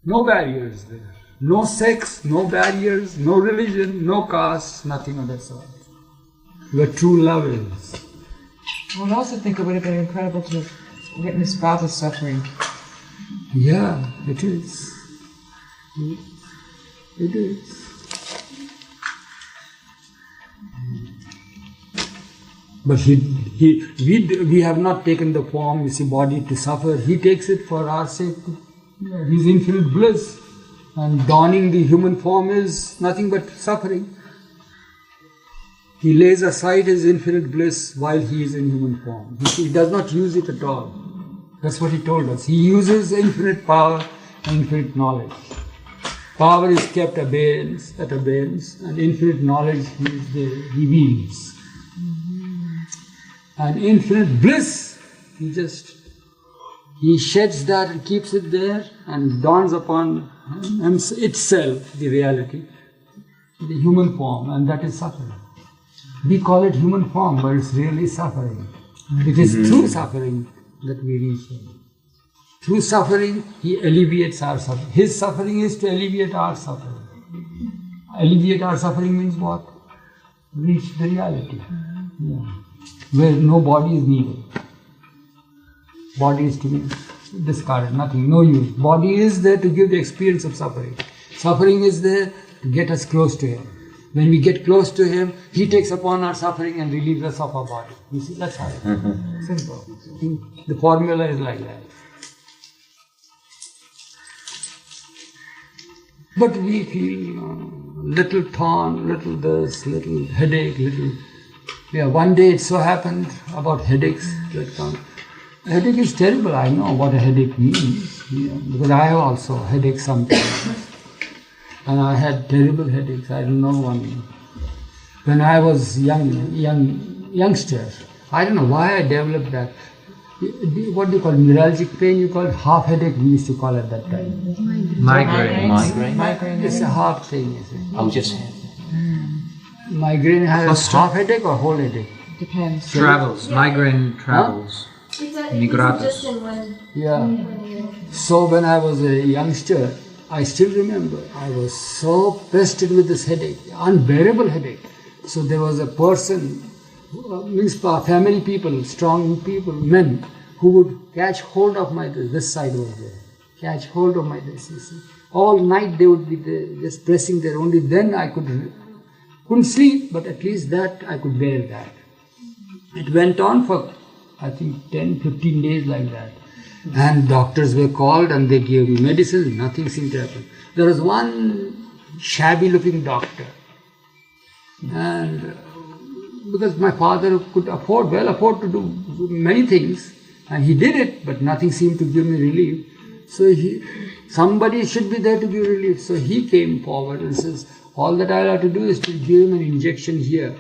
No barriers there. No sex, no barriers, no religion, no caste, nothing of that sort. Where true love is. I would also think it would have been incredible to have witnessed Bava's suffering. Yeah, it is. It is. But we have not taken the form, you see, body to suffer. He takes it for our sake. His infinite bliss. And donning the human form is nothing but suffering. He lays aside his infinite bliss while he is in human form. He does not use it at all. That's what he told us. He uses infinite power and infinite knowledge. Power is kept at abeyance, and infinite knowledge he wields. And infinite bliss, he sheds that and keeps it there and dawns upon itself, the reality, the human form, and that is suffering. We call it human form, but it's really suffering. It is through suffering that we reach him. Through suffering, he alleviates our suffering. His suffering is to alleviate our suffering. Alleviate our suffering means what? Reach the reality. Yeah. Where no body is needed. Body is to be discarded, nothing, no use. Body is there to give the experience of suffering. Suffering is there to get us close to him. When we get close to him, he takes upon our suffering and relieves us of our body. You see, that's how it is. Simple. The formula is like that. But we feel little thorn, little this, little headache, little... Yeah, one day it so happened about headaches that come. A headache is terrible. I know what a headache means, because I have also headaches sometimes. And I had terrible headaches. I don't know one. When I was youngster, I don't know why I developed that. What do you call it? Neuralgic pain? You call it half headache. We used to call it that time. Migraine. It's a half thing, is it? Oh, just migraine has half headache or whole headache? Depends. travels. Migraine travels. It's just in one. Yeah. So when I was a youngster, I still remember I was so pestered with this headache, unbearable headache. So there was a person, means family people, strong people, men, who would catch hold of my this side was there, catch hold of my this. You see. All night they would be there, just pressing there. Only then I couldn't sleep, but at least that I could bear that. It went on for I think 10, 15 days like that. And doctors were called and they gave me medicine, nothing seemed to happen. There was one shabby looking doctor. And because my father could afford to do many things, and he did it, but nothing seemed to give me relief. So somebody should be there to give relief. So he came forward and says, all that I'll have to do is to give him an injection here.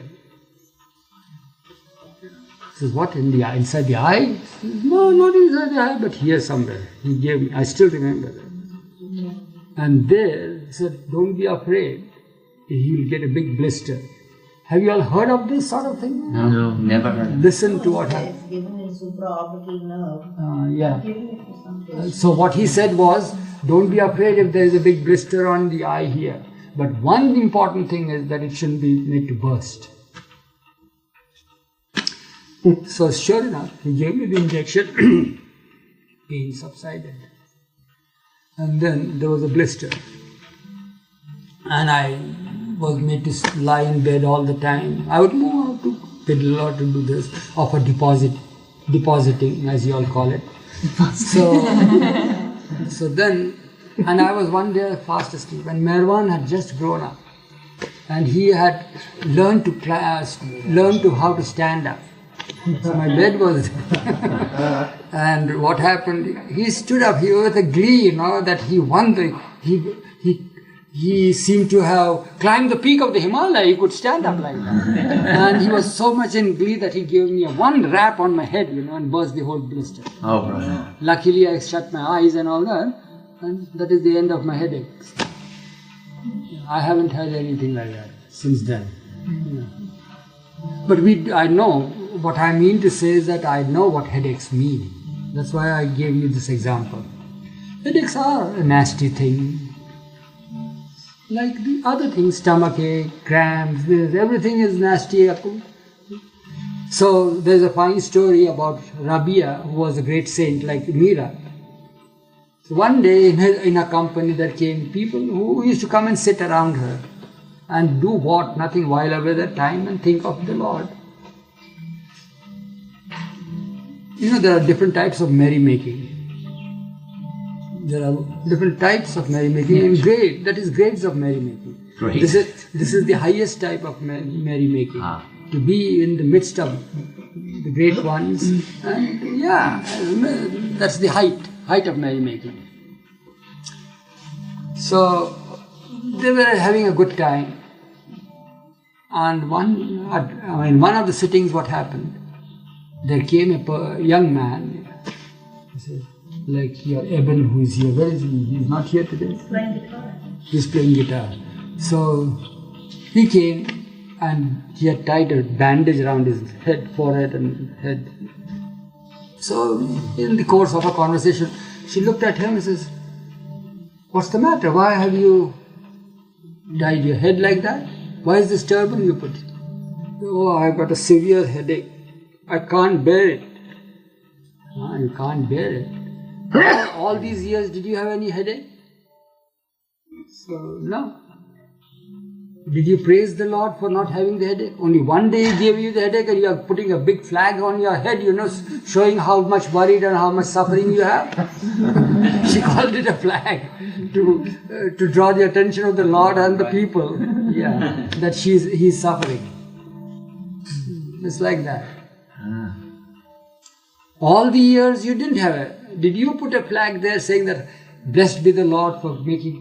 He says, what, in the eye, inside the eye? Says, no, not inside the eye, but here somewhere. He gave me, I still remember that. Yeah. And there, he said, don't be afraid, he'll get a big blister. Have you all heard of this sort of thing? No, never heard. Listen to what happened. It's given in supraorbital nerve. Yeah. So what he said was, don't be afraid if there is a big blister on the eye here. But one important thing is that it shouldn't be made to burst. So sure enough, he gave me the injection, pain subsided. And then there was a blister. And I was made to lie in bed all the time. I would move to fiddle or to do this, or for depositing, as you all call it. So then, and I was one day fast asleep, and Merwan had just grown up. And he had learned how to stand up. So my bed was and what happened, he stood up, he was with a glee, that he won he seemed to have climbed the peak of the Himalaya, he could stand up like that. And he was so much in glee that he gave me one rap on my head, and burst the whole blister. Oh, right. Luckily I shut my eyes and all that, and that is the end of my headaches. I haven't had anything like that since then. But I know, what I mean to say is that I know what headaches mean. That's why I gave you this example. Headaches are a nasty thing. Like the other things, stomachache, cramps, everything is nasty. So there's a fine story about Rabia, who was a great saint like Meera. So one day in a company there came people who used to come and sit around her and do what? Nothing, while away their time and think of the Lord. You know, there are different types of merrymaking. There are different types of merrymaking and grade. That is grades of merrymaking. Great. This is the highest type of merrymaking. To be in the midst of the great ones. And that's the height of merrymaking. So they were having a good time. And one of the sittings, what happened? There came a young man. He said, like your Eben, who is here. Where is he? He's not here today. He's playing guitar. He's playing guitar. So he came and he had tied a bandage around his head, forehead and head. So in the course of a conversation, she looked at him and says, "What's the matter? Why have you dyed your head like that? Why is this turban you put?" "Oh, I've got a severe headache. I can't bear it." You can't bear it. All these years, did you have any headache? So, no. Did you praise the Lord for not having the headache? Only one day He gave you the headache and you are putting a big flag on your head, showing how much worried and how much suffering you have. She called it a flag to draw the attention of the Lord and the people. Yeah, that He's suffering. It's like that. All the years you didn't have it. Did you put a flag there saying that, "Blessed be the Lord for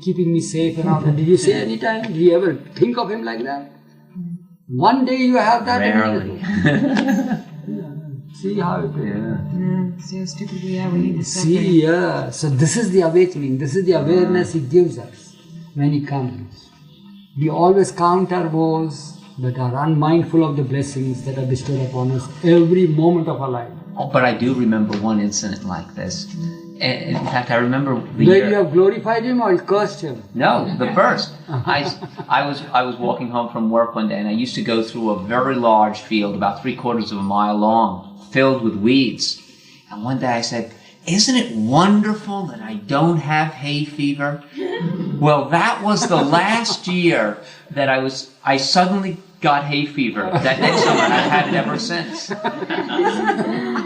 keeping me safe and all that"? Did you say any time? Did you ever think of Him like that? One day you have that. Rarely. See how it is. See how stupid we are. We need to See, so this is the awakening. This is the awareness He gives us when He comes. We always count our woes, but are unmindful of the blessings that are bestowed upon us every moment of our life. Oh, but I do remember one incident like this. In fact, I remember the Where year. you have glorified Him or cursed Him? No, the first. I was walking home from work one day, and I used to go through a very large field, about 3/4 of a mile long, filled with weeds. And one day I said, "Isn't it wonderful that I don't have hay fever?" Well, that was the last year that I suddenly got hay fever. That next summer, and I've had it ever since.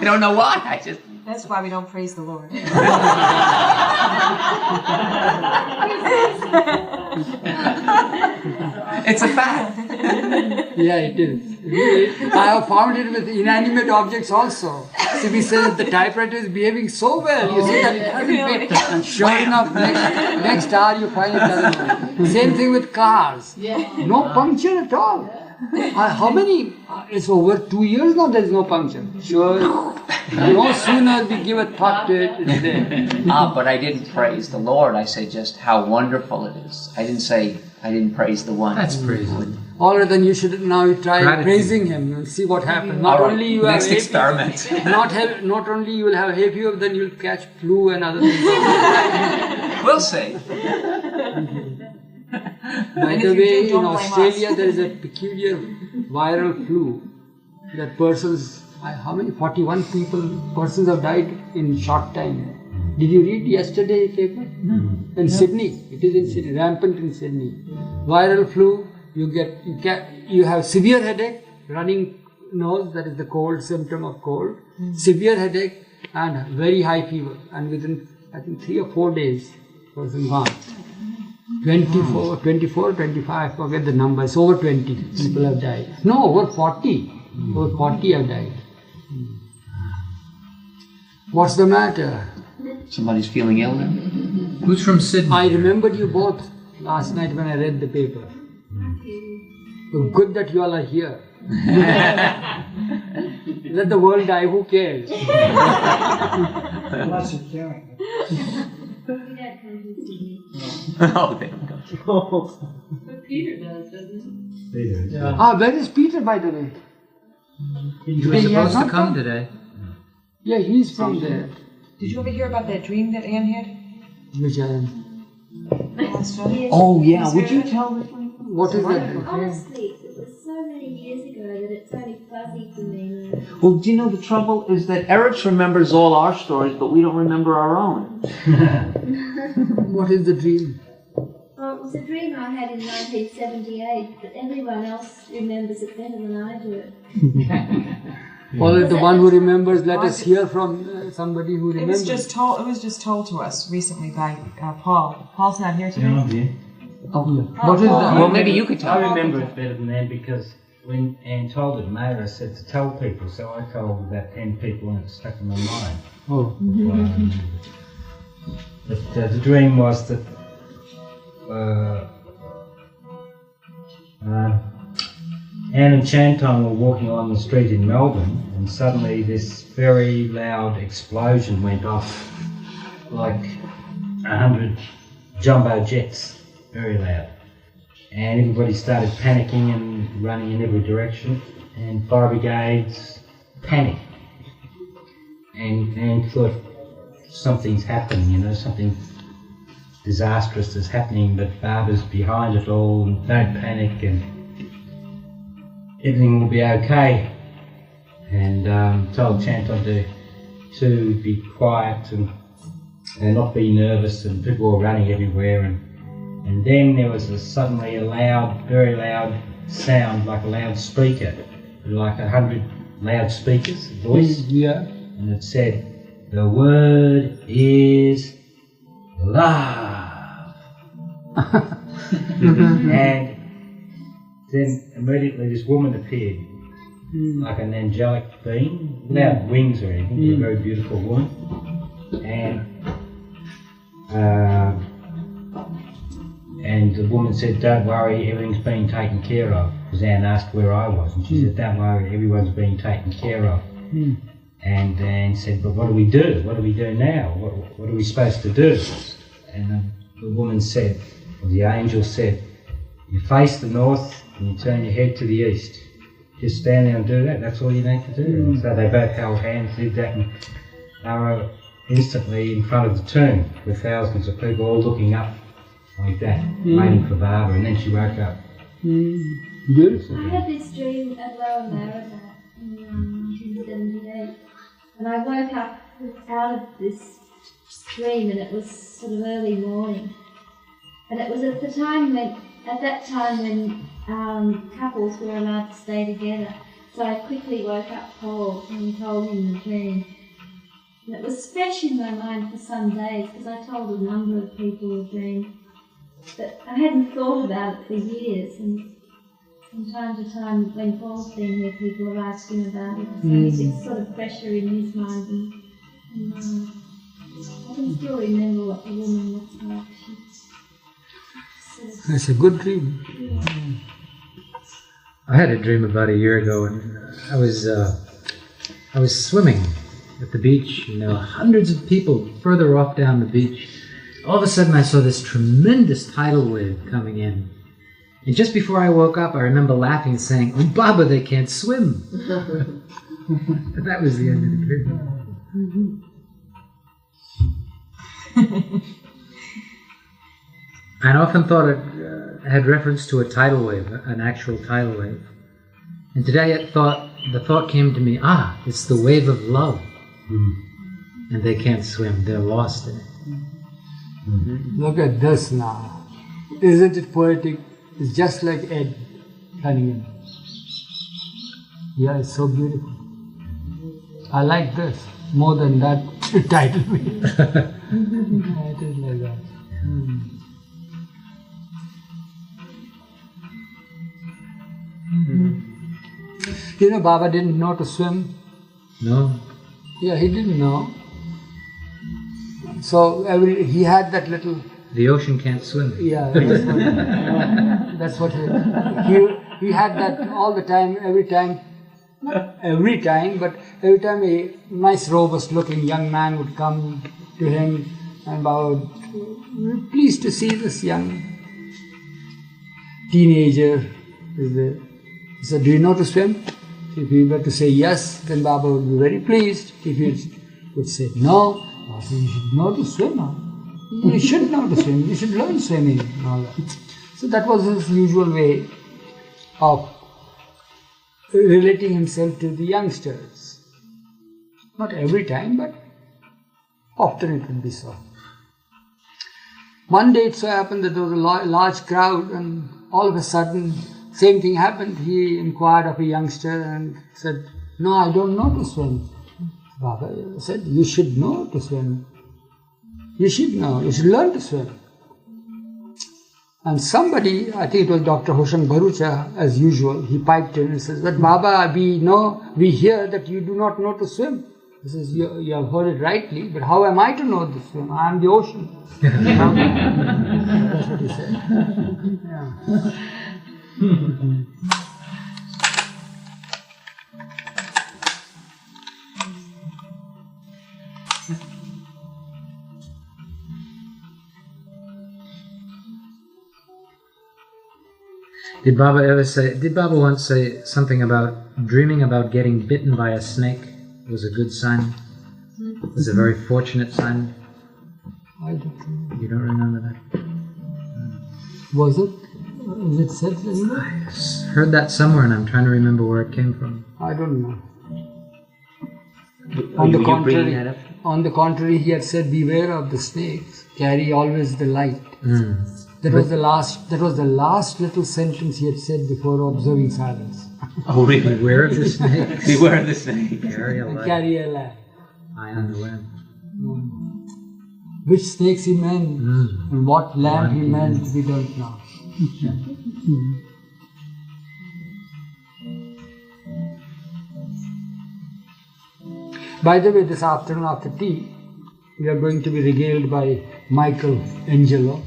I don't know why. That's why we don't praise the Lord. It's a fact. Yeah, it is. I have found it with inanimate objects also. So we say that the typewriter is behaving so well, you see that it hasn't been. And sure enough, next hour you find it doesn't work. Same thing with cars. No puncture at all. How many? It's over 2 years now there is no puncture. Sure. No sooner we give a thought to it, it's there. But I didn't praise the Lord. I said just how wonderful it is. I didn't praise the one. That's praising. All right, then you should now try Gratitude. praising Him and see what happens. Not All right, only you next have hay experiment. fever, not only you will have hay fever, then you'll catch flu and other things. We'll see. By And the if you way, do, don't in blame Australia us. there is a peculiar viral flu that how many? 41 persons have died in short time. Did you read yesterday's paper? In Sydney, it is in Sydney, rampant in Sydney. Viral flu, you have severe headache, running nose, that is the cold symptom of cold, severe headache and very high fever, and within I think 3 or 4 days, person gone. 24, 25, forget the numbers, over 20 people have died. No, over 40. Over 40 have died. What's the matter? Somebody's feeling ill now? Who's from Sydney? I remembered you both last night when I read the paper. Good that you all are here. Let the world die, who cares? Unless you're caring. Oh, there you go. But Peter does, doesn't he? Where is Peter, by the way? He was supposed to come today. Yeah, he's from there. Did you ever hear about that dream that Anne had? Which I Australia? Oh yeah, would you tell me? What is that? Honestly, it was so many years ago that it's only fuzzy to me now. Well, do you know the trouble is that Eruch remembers all our stories, but we don't remember our own. What is the dream? Well, it was a dream I had in 1978, but everyone else remembers it better than I do. Or the one who remembers, let us hear from somebody who It remembers. was just told. It was just told to us recently by Paul. Paul's not here today. Yeah, I'm here. What is that? Well, maybe you could tell. I remember it better than them because when Anne told it, Mayor said to tell people, so I told about 10 people and it stuck in my mind. Oh. But the dream was that Anne and Chanton were walking along the street in Melbourne and suddenly this very loud explosion went off like 100 jumbo jets, very loud. And everybody started panicking and running in every direction and fire brigades panicked. And thought something's happening, you know, something disastrous is happening, but Bava's behind it all and don't panic and everything will be okay. And told Chanton to be quiet and not be nervous, and people were running everywhere. And then there was suddenly a loud, very loud sound, like a loudspeaker, like 100 loudspeakers, voice. Yeah. And it said, "The word is love." And then immediately this woman appeared, like an angelic being, without wings or anything, a very beautiful woman. And the woman said, "Don't worry, everything's being taken care of." Because Anne asked where I was, and she said, "Don't worry, everyone's being taken care of." And Anne said, "But what do we do? What do we do now? What are we supposed to do?" And the woman said, or the angel said, "You face the north and you turn your head to the east. Just stand there and do that. That's all you need to do." So they both held hands, did that, and they were instantly in front of the tomb with thousands of people all looking up like that, waiting for Bava, and then she woke up. Beautiful. I had this dream at Lower Maribor in 1978, and I woke up out of this dream, and it was sort of early morning, and it was at that time when couples were allowed to stay together. So I quickly woke up Paul and told him the dream. And it was fresh in my mind for some days because I told a number of people the dream. But I hadn't thought about it for years, and from time to time when Paul's been here, people are asking about it. So it's sort of fresher in his mind and mine. I can still remember what the woman looks like. That's a good dream. I had a dream about a year ago, and I was swimming at the beach, and there were hundreds of people further off down the beach. All of a sudden, I saw this tremendous tidal wave coming in. And just before I woke up, I remember laughing and saying, "Oh, Baba, they can't swim." But that was the end of the dream. I often thought it had reference to a tidal wave, an actual tidal wave. And today the thought came to me, it's the wave of love. And they can't swim, they're lost in it. Look at this now. Isn't it poetic? It's just like Ed Cunningham. Yeah, it's so beautiful. I like this more than that title. It is like that. You know, Baba didn't know to swim. No? Yeah, he didn't know. So he had that little. The ocean can't swim. Yeah, that's what he had that all the time, every time. Not every time, but every time a nice, robust-looking young man would come to him and Baba would, "Pleased to see this young teenager." He said, "Do you know to swim?" If he were to say yes, then Baba would be very pleased. If he would say no, he should know to swim. You should know to swim. You should learn swimming and all that. So that was his usual way of relating himself to the youngsters. Not every time, but often it would be so. One day it so happened that there was a large crowd, and all of a sudden, same thing happened. He inquired of a youngster and said, "No, I don't know to swim." Baba said, "You should know to swim. You should know. You should learn to swim." And somebody, I think it was Dr. Hoshang Bharucha, as usual, he piped in and says, "But Baba, we hear that you do not know to swim." He says, you have heard it rightly, but how am I to know to swim? I am the ocean. That's what he said. Yeah. Did Baba once say something about dreaming about getting bitten by a snake was a good sign? It was a very fortunate sign? I don't know. You don't remember that? Was it? Is it said anywhere? I heard that somewhere and I'm trying to remember where it came from. I don't know. Are you bringing that up? On the contrary, he had said, "Beware of the snakes. Carry always the light." That was the last little sentence he had said before observing silence. Oh, really? Beware of the snake. Beware of the snake. Carry a light. Carry a light. Eye on the lamp. Which snakes he meant and what lamp he meant, we don't know. By the way, this afternoon after tea, we are going to be regaled by Michelangelo.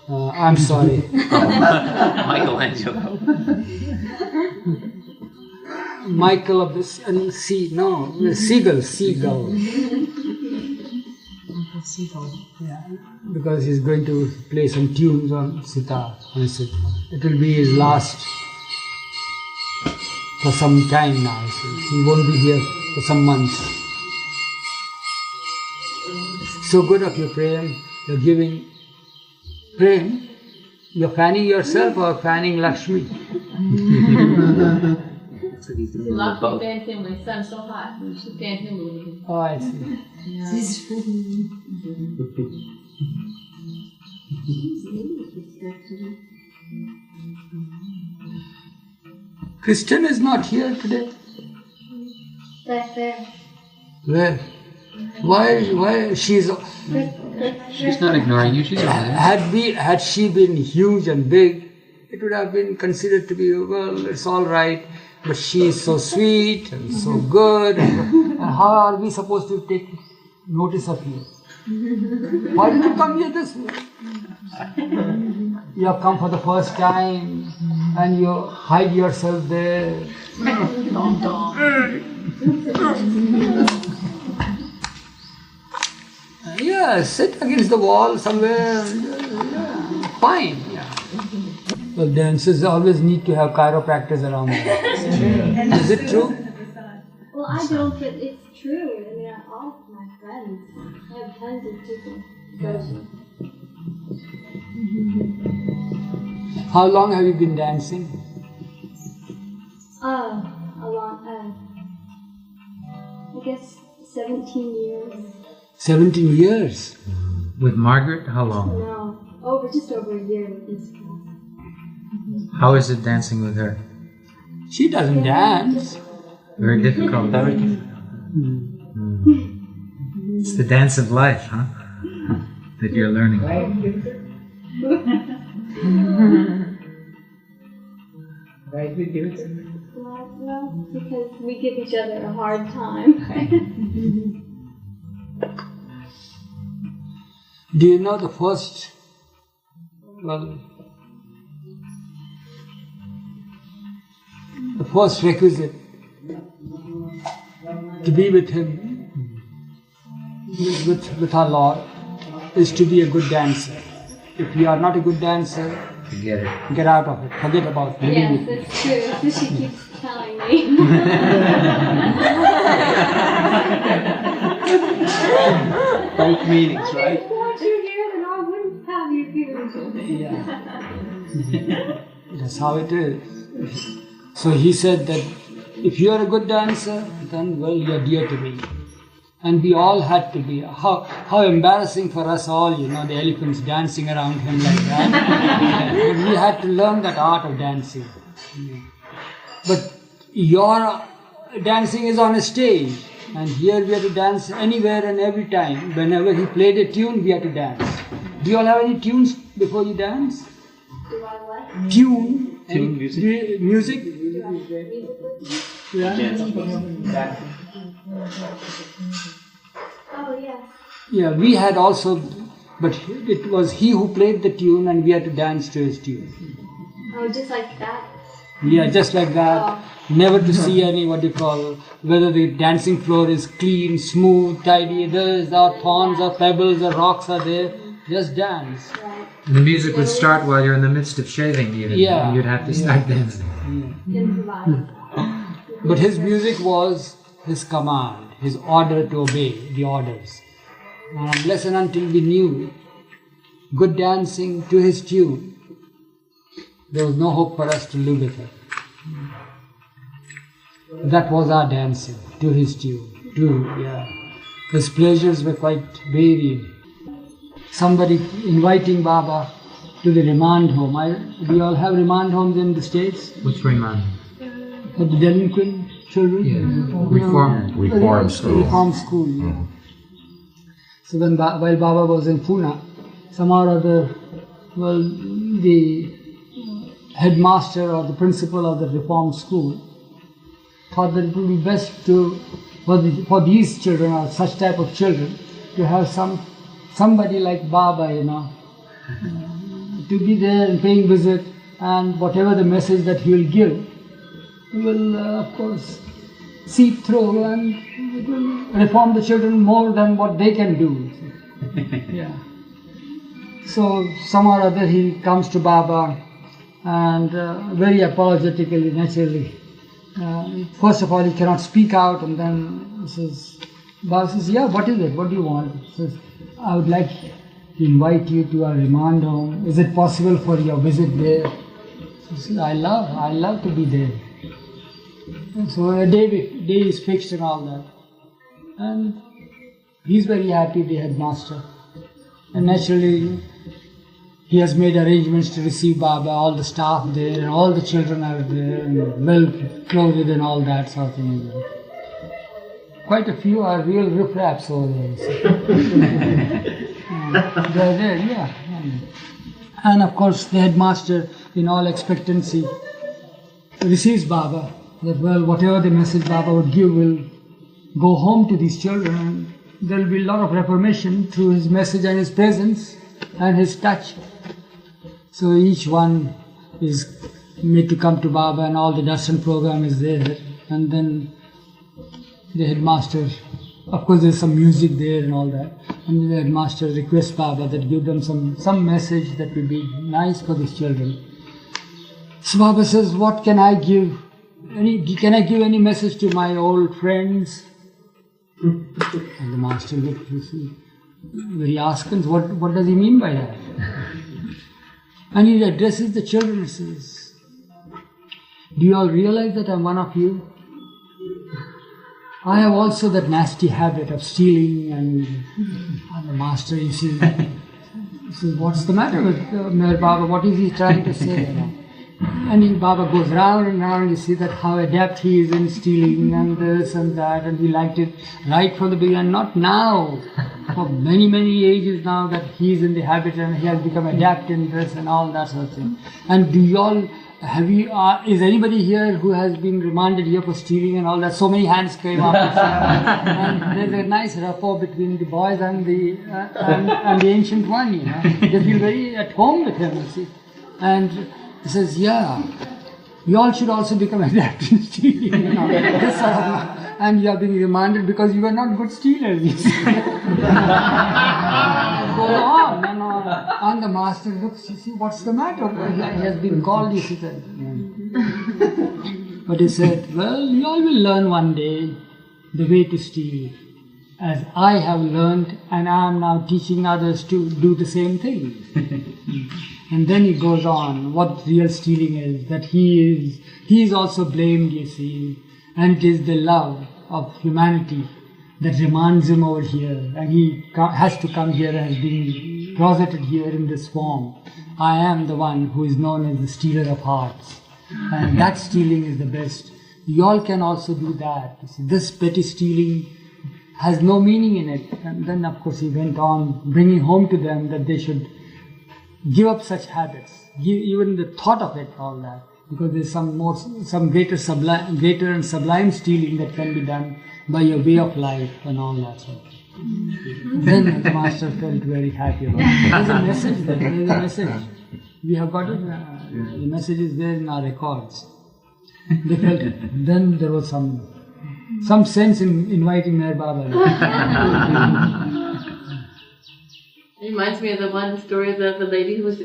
I'm sorry. Michelangelo. Michael of the Seagull. Seagull. Yeah, because he's going to play some tunes on sitar. It will be his last for some time now. So he won't be here for some months. So good of you, Prem. You're giving Prem. You're fanning yourself or fanning Lakshmi? Lakshmi fanned him when the sun's so hot. She fanned him a little bit. Oh, I see. Kristen is not here today. Back there. Where? Why she's She's not ignoring you, she's not. had she been huge and big, it would have been considered to be, well, it's all right. But she is so sweet and so good. And how are we supposed to take notice of you? Why did you come here this way? You have come for the first time and you hide yourself there. Yeah, sit against the wall somewhere. Yeah, fine. Yeah. Well, dancers always need to have chiropractors around them. Is it true? Well, I don't, but it's true. I mean, all of my friends, I have tons of people to go to. How long have you been dancing? A long, I guess 17 years. 17 years. With Margaret, how long? No, just over a year with this class. How is it dancing with her? She doesn't dance. Very difficult. Very difficult. It's the dance of life, huh? That you're learning. Right, we do it. Well, because we give each other a hard time. Do you know the first requisite to be with Him, with our Lord, is to be a good dancer. If you are not a good dancer, Forget it. get out of it. Forget about it. Yes, that's true. That's what she keeps telling me. Both meanings, right? Once you're here, then all Yeah. That's how it is. So he said that if you are a good dancer, then well, you are dear to me. And we all had to be. How embarrassing for us all, the elephants dancing around him like that. But we had to learn that art of dancing. But your dancing is on a stage, and here we have to dance anywhere and every time. Whenever he played a tune, we had to dance. Do you all have any tunes before you dance? Do I what? Tune? Tune, music. Music? Yeah. Oh, yeah. Yeah, we had also, but it was he who played the tune and we had to dance to his tune. Oh, just like that? Yeah, just like that. Never to see any, whether the dancing floor is clean, smooth, tidy, there's or thorns or pebbles or rocks are there. Just dance. Right. And the music would start while you're in the midst of shaving even. Yeah. And you'd have to start dancing. Improvise. But his music was his command, his order to obey the orders. And unless and until we knew good dancing to his tune, there was no hope for us to live with it. That was our dancing to his tune. His pleasures were quite varied. Somebody inviting Baba to the remand home. We all have remand homes in the States. What's remand? For the delinquent children. Reform school. Reform school. Yeah. So when while Baba was in Pune, somehow or other, the headmaster or the principal of the reform school thought that it would be best for these children or such type of children to have somebody like Baba, to be there and paying visit, and whatever the message that he will give will, of course, seep through and it will reform the children more than what they can do. Yeah. So somehow or other he comes to Baba and very apologetically, naturally. First of all, he cannot speak out, and then Baba says, yeah, what is it? What do you want? He says, I would like to invite you to our remand home. Is it possible for your visit there? He says, I love to be there. And so a day is fixed and all that. And he's very happy, the headmaster. And naturally, he has made arrangements to receive Baba, all the staff there, and all the children are there, and well clothed and all that sort of thing. Quite a few are real riffraffs over there. They're there, yeah. And of course, the headmaster, in all expectancy, receives Baba. That, well, whatever the message Baba would give will go home to these children, and there will be a lot of reformation through his message and his presence and his touch. So each one is made to come to Baba, and all the darshan program is there. And then the headmaster, of course there's some music there and all that, and the headmaster requests Baba that give them some message that will be nice for these children. So Baba says, what can I give? Can I give any message to my old friends? And the master looked, very askance, what does he mean by that? And he addresses the children and says, do you all realize that I'm one of you? I have also that nasty habit of stealing, and the master, you see, says, what's the matter with Meher Baba? What is he trying to say? And Baba goes round and round, you see that how adept he is in stealing and this and that, and he liked it right from the beginning, not now, for many, many ages now that he is in the habit and he has become adept in this and all that sort of thing. And do you all, is anybody here who has been remanded here for stealing and all that? So many hands came up. And there's a nice rapport between the boys and the ancient one, They feel very at home with him, you see. And he says, yeah, you all should also become adept in stealing, this sort of, and you are being remanded because you are not good stealers, you see. Go on, and the master looks, you see, what's the matter? He has been called, you see. But he said, well, you all will learn one day the way to steal, as I have learned, and I am now teaching others to do the same thing. And then he goes on what real stealing is, that he is also blamed, you see, and it is the love of humanity that reminds him over here, and he has to come here and has been closeted here in this form. I am the one who is known as the stealer of hearts, and that stealing is the best. You all can also do that. You see, this petty stealing has no meaning in it. And then of course he went on bringing home to them that they should give up such habits, even the thought of it, all that, because there's some greater and sublime stealing that can be done by your way of life and all that sort of thing. Then the master felt very happy about it. There's a message there. There's a message. We have got it. The message is there in our records. They felt it. Then there was some sense in inviting MeherBaba. It reminds me of the story of the lady who was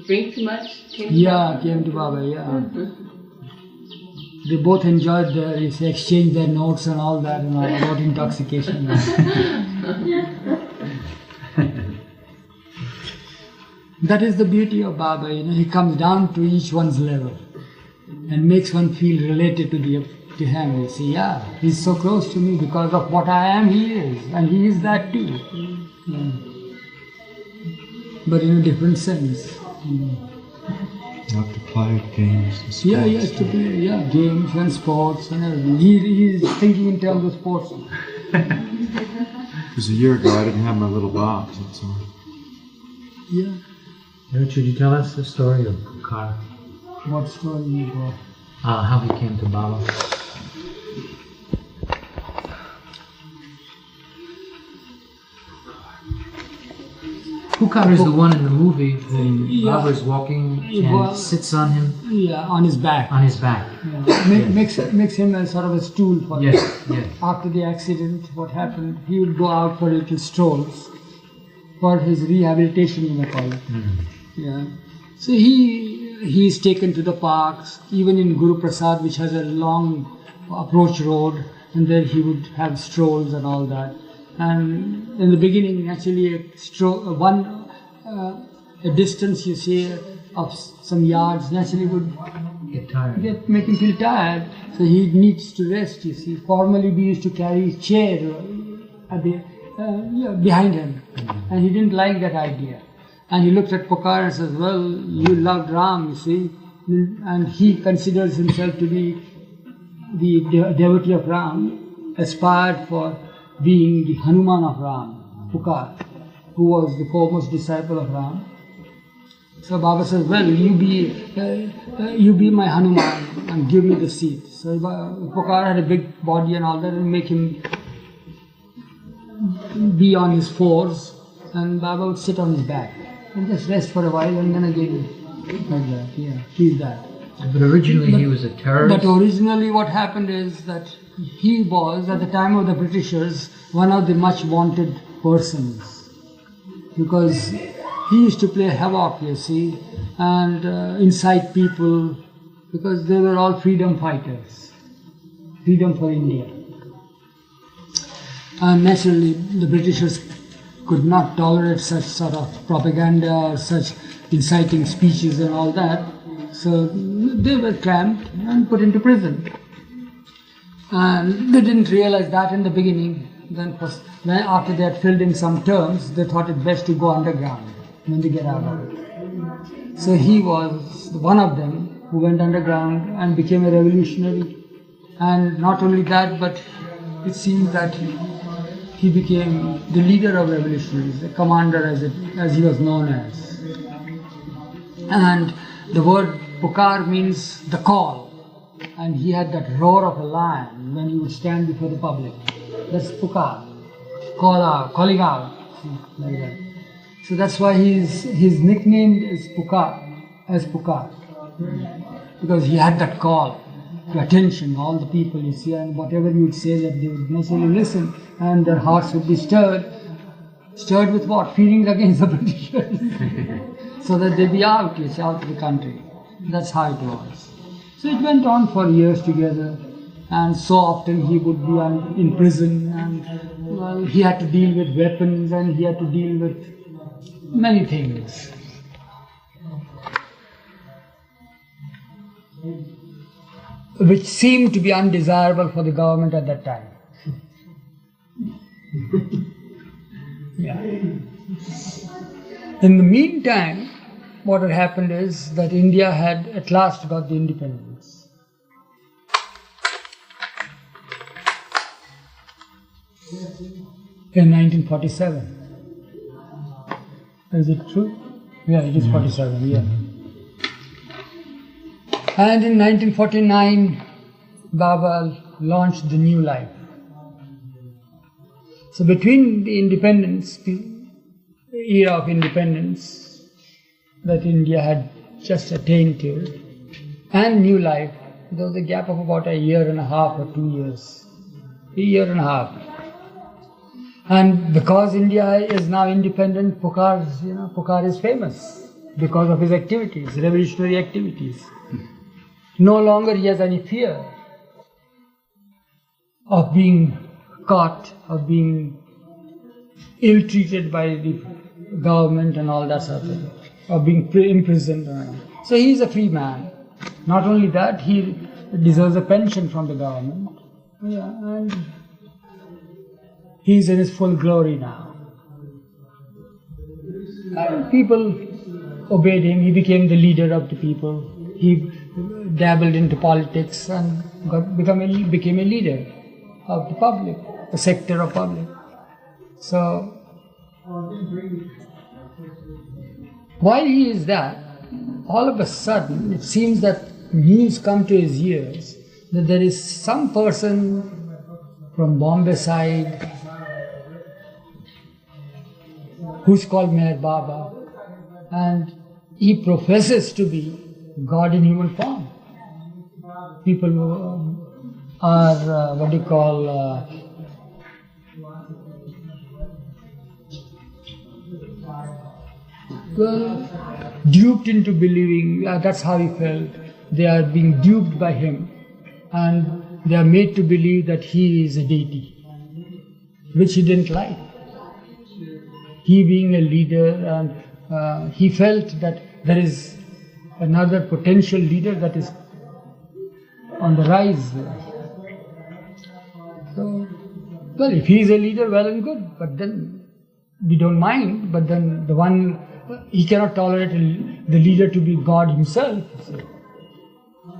drink too much. Came to Baba. They both enjoyed exchanged their notes and all that, and all about intoxication. That is the beauty of Baba. He comes down to each one's level and makes one feel related to him. You see, he's so close to me because of what I am. He is, and he is that too. But in a different sense. Not to play games and sports. He has to play games and sports and everything. He is thinking in terms of sports. Because a year ago I didn't have my little box, that's all. Yeah. Would you tell us the story of Pukar? What story you got? How he came to Baba. Pukar is the one in the movie when Baba is walking and sits on him. On his back. On his back. Makes him a sort of a stool for him. Yes. After the accident, what happened? He would go out for little strolls for his rehabilitation, you may call it. So he is taken to the parks, even in Guru Prasad, which has a long approach road, and there he would have strolls and all that. And in the beginning, actually, a distance, you see, of some yards, naturally would get tired. Make him feel tired. So he needs to rest, you see. Formerly, we used to carry his chair behind him, and he didn't like that idea. And he looked at Pukar and says, well, you loved Ram, you see, and he considers himself to be the devotee of Ram, aspired for being the Hanuman of Ram, Pukar, who was the foremost disciple of Ram. So Baba says, well, you be my Hanuman and give me the seat. So Pukar had a big body and all that, and make him be on his fours, and Baba would sit on his back and just rest for a while, and then again like that. He's that. But originally he was a terrorist. But originally what happened is that he was, at the time of the Britishers, one of the much wanted persons, because he used to play havoc, you see, and incite people, because they were all freedom fighters, freedom for India. And naturally the Britishers could not tolerate such sort of propaganda or such inciting speeches and all that, so they were clamped and put into prison. And they didn't realize that in the beginning. Then after they had filled in some terms, they thought it best to go underground when they get out of it. So he was one of them who went underground and became a revolutionary. And not only that, but it seems that he became the leader of revolutionaries, the commander as he was known as. And the word Pukar means the call. And he had that roar of a lion when he would stand before the public. That's Pukar, calling out, like that. So that's why his nickname is Pukar, because he had that call to attention, all the people, you see, and whatever you would say, that they would necessarily listen, and their hearts would be stirred with what? Feelings against the Britishers, so that they'd be out, you see, out of the country. That's how it was. So it went on for years together, and so often he would be in prison, and he had to deal with weapons, and he had to deal with many things. which seemed to be undesirable for the government at that time. Yeah. In the meantime, what had happened is that India had at last got the independence. In 1947. Is it true? Yeah, it is 47, yeah. And in 1949, Bava launched the new life. So between the independence, the era of independence that India had just attained to, and new life, there was a gap of about a year and a half or 2 years. A year and a half. And because India is now independent, Pukhar is famous because of his activities, revolutionary activities. No longer he has any fear of being caught, of being ill-treated by the government and all that sort of thing, of being imprisoned. So he is a free man. Not only that, he deserves a pension from the government. Yeah, and he is in his full glory now. And people obeyed him. He became the leader of the people. He dabbled into politics and became a leader of the public, a sector of public. So, while he is that, all of a sudden it seems that news come to his ears that there is some person from Bombay side who's called Meher Baba, and he professes to be God in human form. People who are, duped into believing, that's how he felt. They are being duped by him, and they are made to believe that he is a deity, which he didn't like. He being a leader, and he felt that there is another potential leader that is on the rise. So, well, if he is a leader, well and good, but then we don't mind, but then the one, he cannot tolerate the leader to be God himself,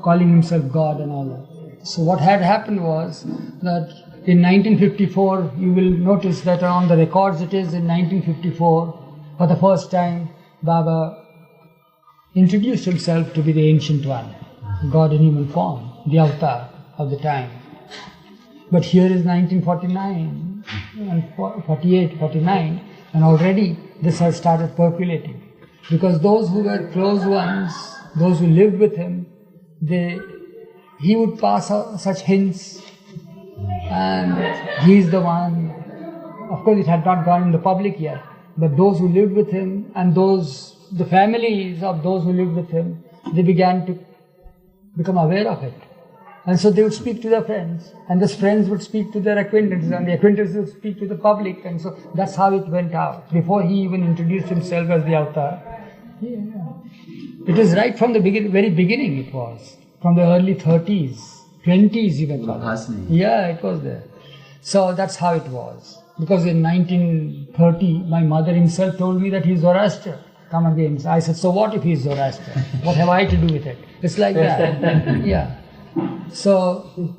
calling himself God and all that. So what had happened was that in 1954, you will notice that on the records it is in 1954, for the first time, Baba introduced himself to be the Ancient One, God in human form, the avatar of the time. But here is 1949 and 48, 49, and already this has started percolating. Because those who were close ones, those who lived with him, he would pass out such hints, and he is the one. Of course, it had not gone in the public yet, but those who lived with him and the families of those who lived with him, they began to become aware of it. And so they would speak to their friends, and those friends would speak to their acquaintances, and the acquaintances would speak to the public, and so that's how it went out, before he even introduced himself as the avatar. Yeah. It is right from the very beginning it was, from the early 30s, 20s even. Yeah, it was there. So that's how it was. Because in 1930, my mother himself told me that he's Zoroaster. Come again. I said, so what if he's Zoroaster? What have I to do with it? It's like that. Yeah. So,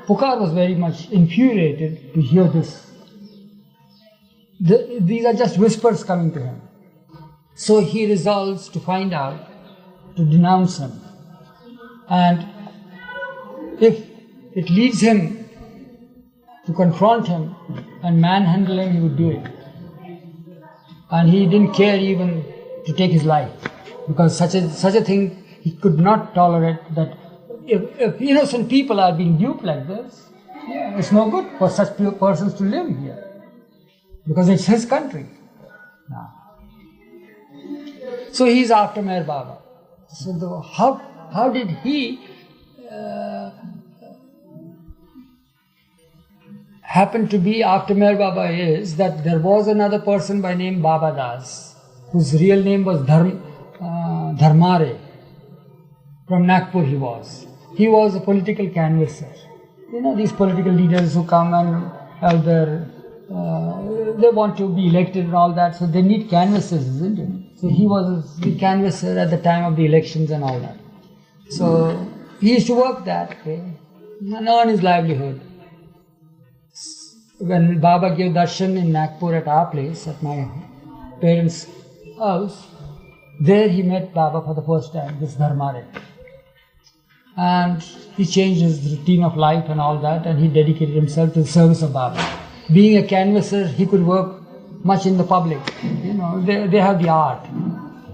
Pukhar was very much infuriated to hear this. These are just whispers coming to him. So he resolves to find out, to denounce him. And if it leads him to confront him and manhandle him, he would do it. And he didn't care even to take his life, because such a thing he could not tolerate, that if innocent people are being duped like this, it's no good for such persons to live here, because it's his country. So he's after Meher Baba. So how did he happen to be after Meher Baba is that there was another person by name Baba Das, whose real name was Dharmare. From Nagpur he was. He was a political canvasser. You know, these political leaders who come and have their, they want to be elected and all that, so they need canvassers, isn't it? So he was the canvasser at the time of the elections and all that. So he used to work that way and earn his livelihood. When Baba gave darshan in Nagpur at our place, at my parents' house, there he met Baba for the first time, this Dharmare. And he changed his routine of life and all that, and he dedicated himself to the service of Baba. Being a canvasser, he could work much in the public. You know, they have the art.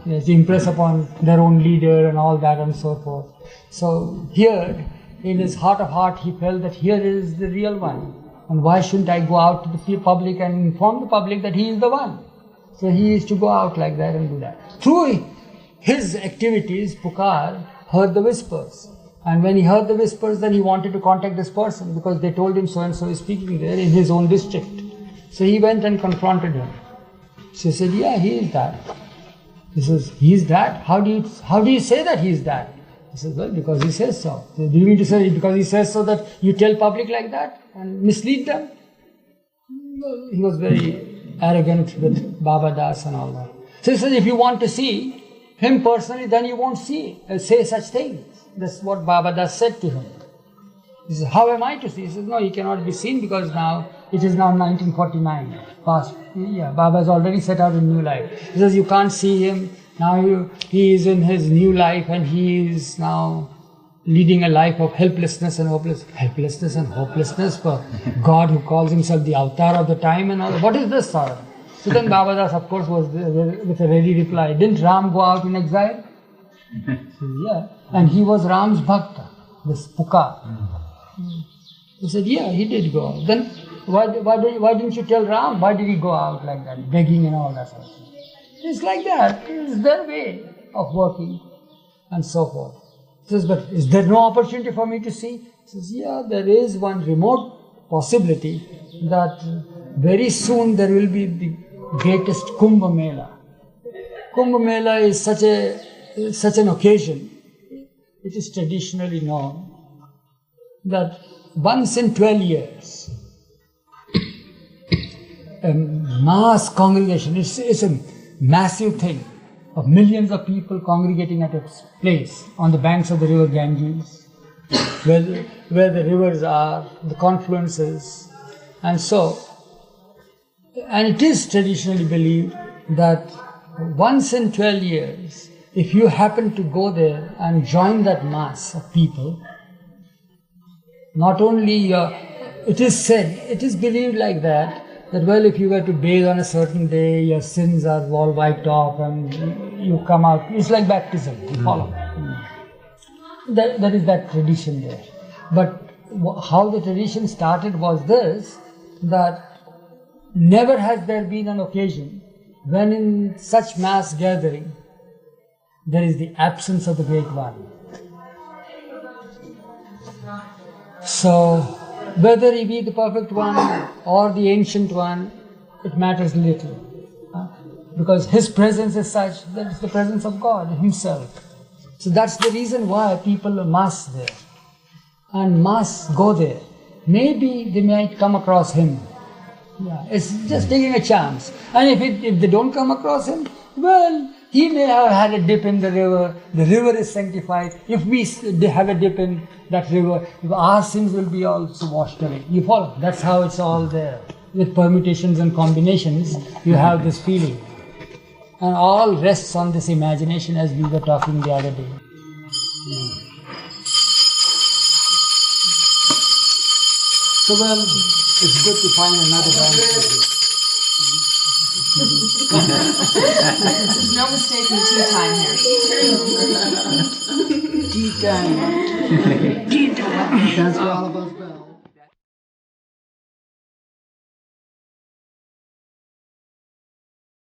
Yes, to impress upon their own leader and all that and so forth. So here, in his heart of heart, he felt that here is the real one. And why shouldn't I go out to the public and inform the public that he is the one? So he used to go out like that and do that. Through his activities, Pukar heard the whispers. And when he heard the whispers, then he wanted to contact this person because they told him so-and-so is speaking there in his own district. So he went and confronted him. So he said, yeah, he is that. He says, he is that? How do you say that he is that? He says, well, because he says so. So do you mean to say because he says so that you tell public like that and mislead them? Well, he was very arrogant with Baba Das and all that. So he says, if you want to see him personally, then you won't say such things. That's what Baba Das said to him. He says, how am I to see? He says, no, he cannot be seen because now, it is now 1949. Past. Yeah, Baba has already set out a new life. He says, you can't see him. Now he is in his new life and he is now leading a life of helplessness and hopelessness. Helplessness and hopelessness for God who calls himself the avatar of the time and all. What is this sort of? So then Baba Das, of course, was with a ready reply. Didn't Ram go out in exile? Yeah. And he was Ram's bhakta, this Pukar. He said, yeah, he did go out. Then why didn't you tell Ram? Why did he go out like that, begging and all that sort of thing? It's like that. It's their way of working and so forth. He says, but is there no opportunity for me to see? He says, yeah, there is one remote possibility that very soon there will be the greatest Kumbh Mela. Kumbh Mela is such an occasion. It is traditionally known that once in 12 years, a mass congregation, it's a massive thing of millions of people congregating at a place on the banks of the river Ganges, where the rivers are, the confluences, and so. And it is traditionally believed that once in 12 years, if you happen to go there and join that mass of people, not only it is believed like that well, if you were to bathe on a certain day, your sins are all wiped off and you come out. It's like baptism, you follow. That is that tradition there. But how the tradition started was this, that never has there been an occasion when in such mass gathering, there is the absence of the Great One. So, whether he be the perfect one or the ancient one, it matters little. Because his presence is such that it's the presence of God himself. So that's the reason why people must there. And must go there. Maybe they might come across him. Yeah, it's just taking a chance. And if they don't come across him, well, he may have had a dip in the river is sanctified. If we have a dip in that river, our sins will be also washed away. You follow? That's how it's all there. With permutations and combinations, you have this feeling. And all rests on this imagination as we were talking the other day. Yeah. So well, it's good to find another branch. There's no mistaking tea time here. Tea time. Tea time. That's for all of us.